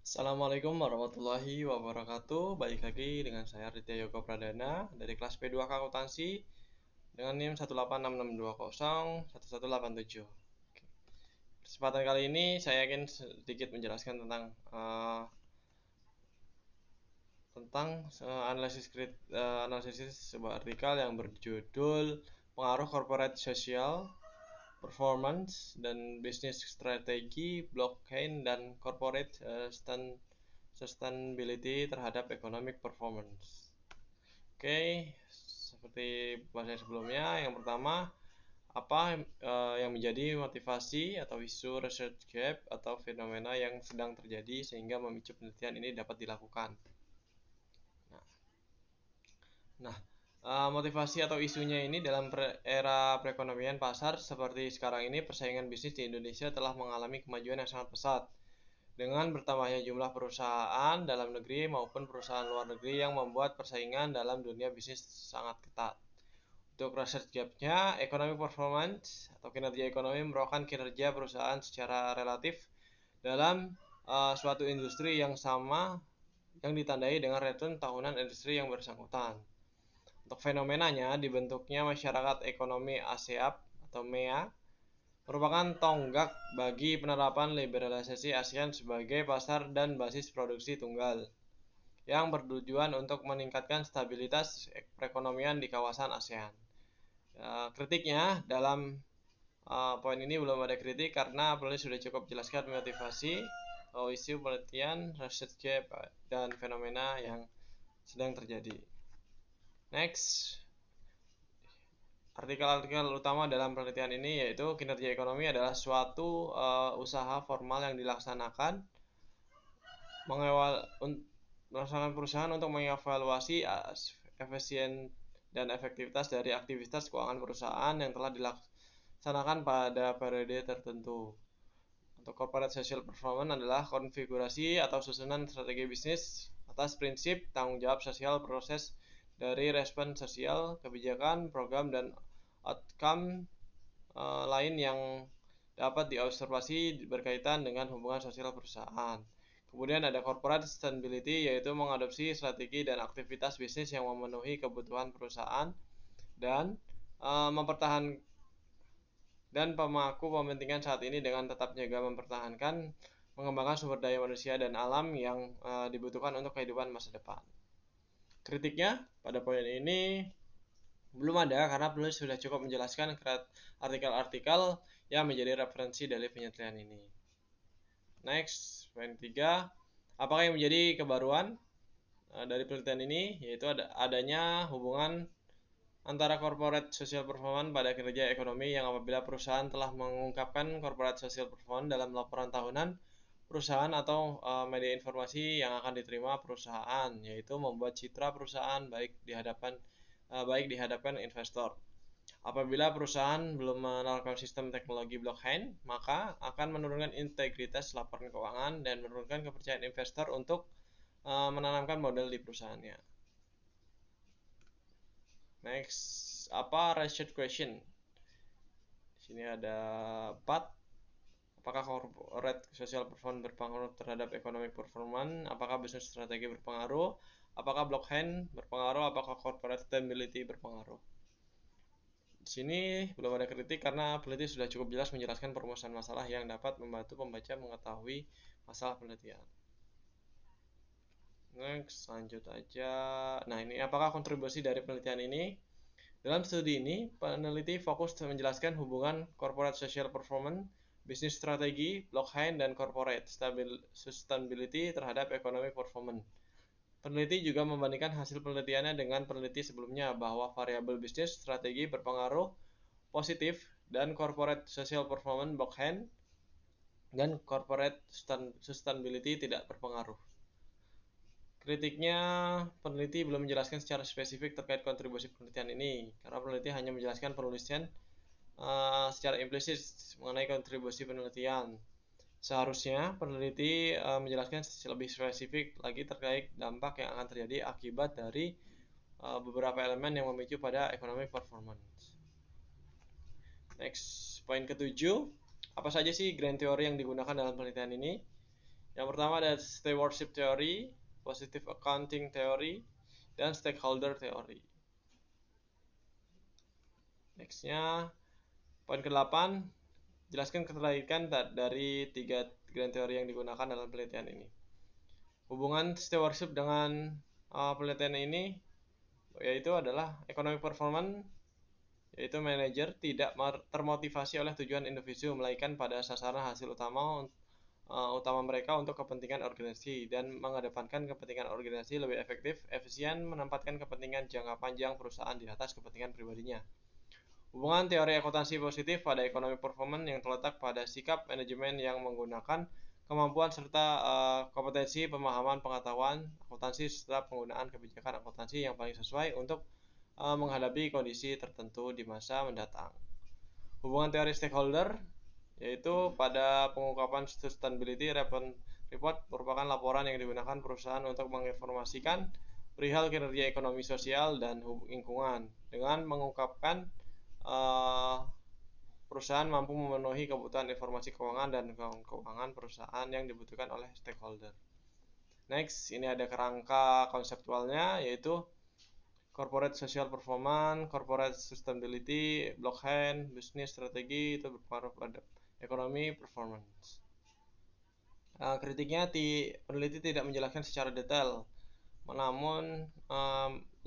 Assalamualaikum warahmatullahi wabarakatuh. Balik lagi dengan saya Ritya Yoga Pradana dari kelas P2K Akuntansi dengan NIM 18662011187. Kesempatan kali ini saya ingin sedikit menjelaskan tentang analisis sebuah artikel yang berjudul Pengaruh Corporate Social Performance dan Bisnis Strategi Blockchain dan Corporate Sustainability terhadap Economic Performance. Oke, seperti bahasa sebelumnya, yang pertama, apa yang menjadi motivasi atau isu research gap atau fenomena yang sedang terjadi sehingga memicu penelitian ini dapat dilakukan. Nah, motivasi atau isunya ini dalam era perekonomian pasar seperti sekarang ini, persaingan bisnis di Indonesia telah mengalami kemajuan yang sangat pesat. Dengan bertambahnya jumlah perusahaan dalam negeri maupun perusahaan luar negeri yang membuat persaingan dalam dunia bisnis sangat ketat. Untuk research gap-nya, economic performance atau kinerja ekonomi merupakan kinerja perusahaan secara relatif dalam suatu industri yang sama yang ditandai dengan return tahunan industri yang bersangkutan. Untuk fenomenanya, dibentuknya masyarakat ekonomi ASEAN atau MEA merupakan tonggak bagi penerapan liberalisasi ASEAN sebagai pasar dan basis produksi tunggal yang bertujuan untuk meningkatkan stabilitas perekonomian di kawasan ASEAN. Kritiknya dalam poin ini belum ada kritik karena penulis sudah cukup jelaskan motivasi, isu penelitian, research gap, dan fenomena yang sedang terjadi. Next, artikel-artikel utama dalam penelitian ini yaitu kinerja ekonomi adalah suatu usaha formal yang dilaksanakan melaksanakan perusahaan untuk mengevaluasi efisien dan efektivitas dari aktivitas keuangan perusahaan yang telah dilaksanakan pada periode tertentu. Untuk corporate social performance adalah konfigurasi atau susunan strategi bisnis atas prinsip tanggung jawab sosial proses dari respon sosial, kebijakan, program, dan outcome lain yang dapat diobservasi berkaitan dengan hubungan sosial perusahaan. Kemudian ada corporate sustainability, yaitu mengadopsi strategi dan aktivitas bisnis yang memenuhi kebutuhan perusahaan dan mempertahankan dan pemangku kepentingan saat ini dengan tetap jaga mempertahankan mengembangkan sumber daya manusia dan alam yang dibutuhkan untuk kehidupan masa depan. Kritiknya pada poin ini belum ada karena penulis sudah cukup menjelaskan artikel-artikel yang menjadi referensi dari penelitian ini. Next, poin 3. Apakah yang menjadi kebaruan dari penelitian ini? Yaitu adanya hubungan antara corporate social performance pada kinerja ekonomi yang apabila perusahaan telah mengungkapkan corporate social performance dalam laporan tahunan perusahaan atau media informasi yang akan diterima perusahaan, yaitu membuat citra perusahaan baik dihadapkan investor. Apabila perusahaan belum menerapkan sistem teknologi blockchain, maka akan menurunkan integritas laporan keuangan dan menurunkan kepercayaan investor untuk menanamkan modal di perusahaannya. Next, apa research question? Di sini ada 4. Apakah corporate social performance berpengaruh terhadap economic performance? Apakah business strategi berpengaruh? Apakah blockchain berpengaruh? Apakah corporate sustainability berpengaruh? Di sini belum ada kritik karena peneliti sudah cukup jelas menjelaskan perumusan masalah yang dapat membantu pembaca mengetahui masalah penelitian. Next, lanjut aja. Nah, ini apakah kontribusi dari penelitian ini? Dalam studi ini, peneliti fokus menjelaskan hubungan corporate social performance, bisnis strategi, blockchain, dan corporate sustainability terhadap economic performance. Peneliti juga membandingkan hasil penelitiannya dengan peneliti sebelumnya bahwa variabel bisnis strategi berpengaruh positif dan corporate social performance blockchain dan corporate sustainability tidak berpengaruh. Kritiknya, peneliti belum menjelaskan secara spesifik terkait kontribusi penelitian ini, karena peneliti hanya menjelaskan penulisan secara implisit mengenai kontribusi penelitian. Seharusnya peneliti menjelaskan lebih spesifik lagi terkait dampak yang akan terjadi akibat dari beberapa elemen yang memicu pada economic performance. Next, poin ke-7. Apa saja sih grand theory yang digunakan dalam penelitian ini? Yang pertama ada stewardship theory, positive accounting theory, dan stakeholder theory. Nextnya, poin ke-8, jelaskan keterkaitan dari 3 grand teori yang digunakan dalam penelitian ini. Hubungan stewardship dengan penelitian ini yaitu adalah economic performance, yaitu manajer tidak termotivasi oleh tujuan individu melainkan pada sasaran hasil utama mereka untuk kepentingan organisasi dan mengedepankan kepentingan organisasi lebih efektif, efisien, menempatkan kepentingan jangka panjang perusahaan di atas kepentingan pribadinya. Hubungan teori akuntansi positif pada economic performance yang terletak pada sikap manajemen yang menggunakan kemampuan serta kompetensi pemahaman pengetahuan akuntansi serta penggunaan kebijakan akuntansi yang paling sesuai untuk menghadapi kondisi tertentu di masa mendatang. Hubungan teori stakeholder yaitu pada pengungkapan sustainability report merupakan laporan yang digunakan perusahaan untuk menginformasikan perihal kinerja ekonomi sosial dan lingkungan dengan mengungkapkan perusahaan mampu memenuhi kebutuhan informasi keuangan dan keuangan perusahaan yang dibutuhkan oleh stakeholder. Next, ini ada kerangka konseptualnya yaitu corporate social performance, corporate sustainability, block hand, business strategi itu berpengaruh pada ekonomi performance. Kritiknya peneliti tidak menjelaskan secara detail, namun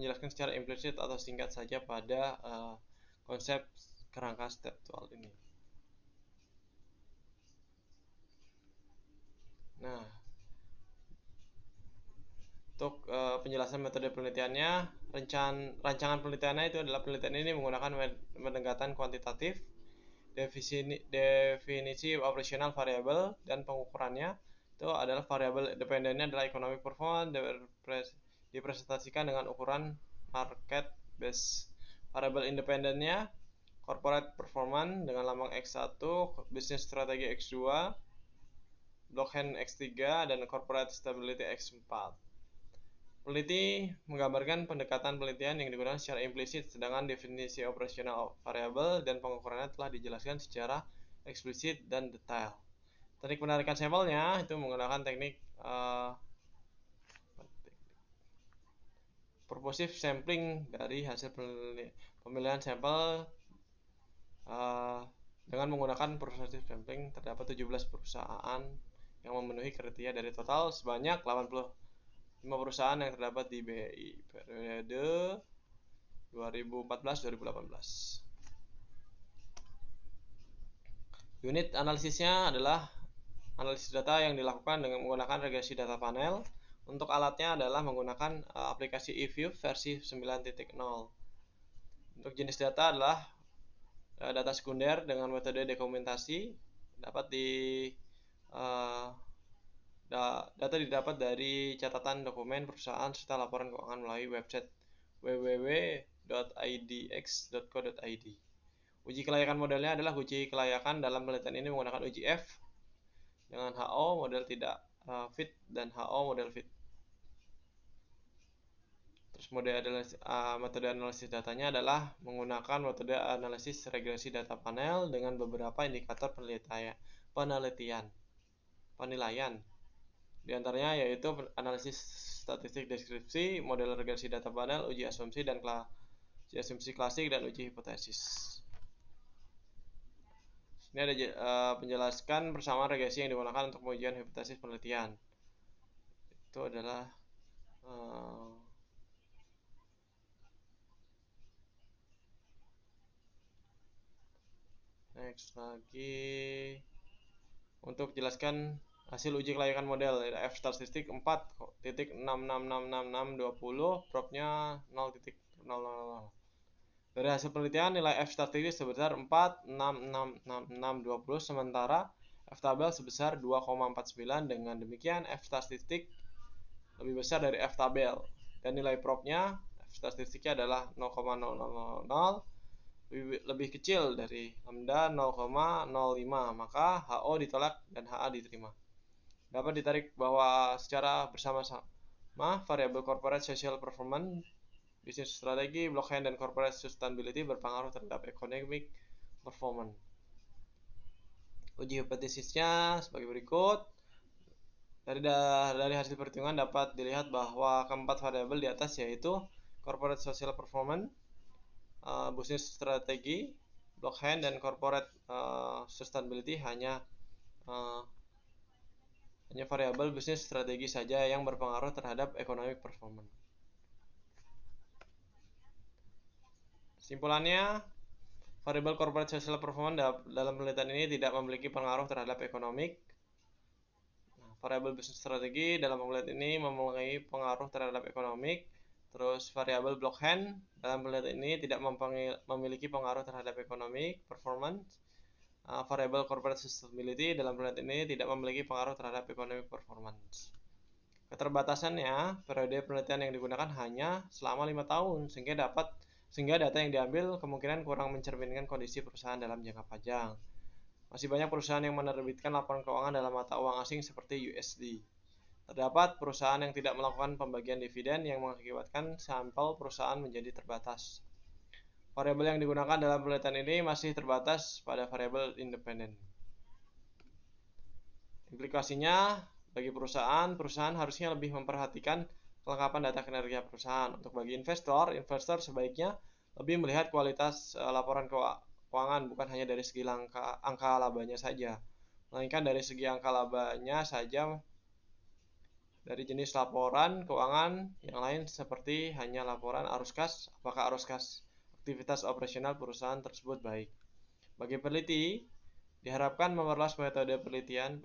menjelaskan secara implisit atau singkat saja pada konsep kerangka konseptual ini. Nah, untuk penjelasan metode penelitiannya, rancangan penelitiannya itu adalah penelitian ini menggunakan pendekatan kuantitatif, definisi operasional variabel, dan pengukurannya itu adalah variabel dependennya adalah economic performance dipresentasikan dengan ukuran market base. Variabel independennya corporate performance dengan lambang X1, business strategi X2, block hand X3, dan corporate stability X4. Peneliti menggambarkan pendekatan penelitian yang digunakan secara implisit, sedangkan definisi operasional variabel dan pengukurannya telah dijelaskan secara eksplisit dan detail. Teknik penarikan sampelnya itu menggunakan teknik purposive sampling dari hasil pemilihan sampel dengan menggunakan purposive sampling terdapat 17 perusahaan yang memenuhi kriteria dari total sebanyak 85 perusahaan yang terdapat di BI periode 2014-2018. Unit analisisnya adalah analisis data yang dilakukan dengan menggunakan regresi data panel. Untuk alatnya adalah menggunakan aplikasi eView versi 9.0. Untuk jenis data adalah data sekunder dengan metode dokumentasi. Data didapat dari catatan dokumen perusahaan serta laporan keuangan melalui website www.idx.co.id. Uji kelayakan modelnya adalah uji kelayakan dalam penelitian ini menggunakan uji F dengan HO model tidak fit dan HO model fit. Terus metode analisis datanya adalah menggunakan metode analisis regresi data panel dengan beberapa indikator penilaian. Di antaranya yaitu analisis statistik deskripsi, model regresi data panel, uji asumsi klasik, dan uji hipotesis. Ini ada penjelaskan bersama regresi yang digunakan untuk pengujian hipotesis penelitian. Itu adalah next lagi untuk jelaskan hasil uji kelayakan model F statistik 4.6666620 propnya 0.000. Dari hasil penelitian nilai F statistik sebesar 4.6666620 sementara F tabel sebesar 2,49. Dengan demikian F statistik lebih besar dari F tabel dan nilai propnya F statistiknya adalah 0,000 lebih kecil dari lambda 0,05, maka HO ditolak dan HA diterima. Dapat ditarik bahwa secara bersama-sama variabel corporate social performance, business strategi, block hand, dan corporate sustainability berpengaruh terhadap economic performance. Uji hipotesisnya sebagai berikut. Dari hasil perhitungan dapat dilihat bahwa keempat variabel di atas yaitu corporate social performance, business strategi, block hand, dan corporate sustainability hanya variabel bisnis strategi saja yang berpengaruh terhadap economic performance. Kesimpulannya, variabel corporate social performance dalam penelitian ini tidak memiliki pengaruh terhadap economic. Variabel bisnis strategi dalam penelitian ini memiliki pengaruh terhadap economic. Terus variabel block hand dalam penelitian ini tidak memiliki pengaruh terhadap economic performance. Variabel corporate sustainability dalam penelitian ini tidak memiliki pengaruh terhadap economic performance. Keterbatasannya, periode penelitian yang digunakan hanya selama 5 tahun, sehingga data yang diambil kemungkinan kurang mencerminkan kondisi perusahaan dalam jangka panjang. Masih banyak perusahaan yang menerbitkan laporan keuangan dalam mata uang asing seperti USD. Terdapat perusahaan yang tidak melakukan pembagian dividen yang mengakibatkan sampel perusahaan menjadi terbatas. Variabel yang digunakan dalam penelitian ini masih terbatas pada variabel independen. Implikasinya, bagi perusahaan harusnya lebih memperhatikan kelengkapan data kinerja perusahaan. Untuk bagi investor sebaiknya lebih melihat kualitas laporan keuangan, bukan hanya dari segi angka labanya saja, melainkan dari segi angka labanya saja dari jenis laporan keuangan yang lain seperti hanya laporan arus kas, apakah arus kas aktivitas operasional perusahaan tersebut baik. Bagi peneliti, diharapkan memperluas periode penelitian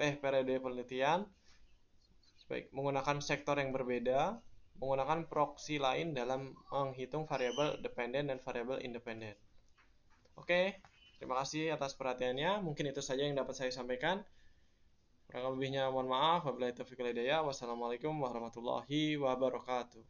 menggunakan sektor yang berbeda, menggunakan proksi lain dalam menghitung variabel dependen dan variabel independen. Oke, terima kasih atas perhatiannya. Mungkin itu saja yang dapat saya sampaikan. Kurang lebihnya mohon maaf. Wabillahi taufiq wal hidayah. Wassalamualaikum warahmatullahi wabarakatuh.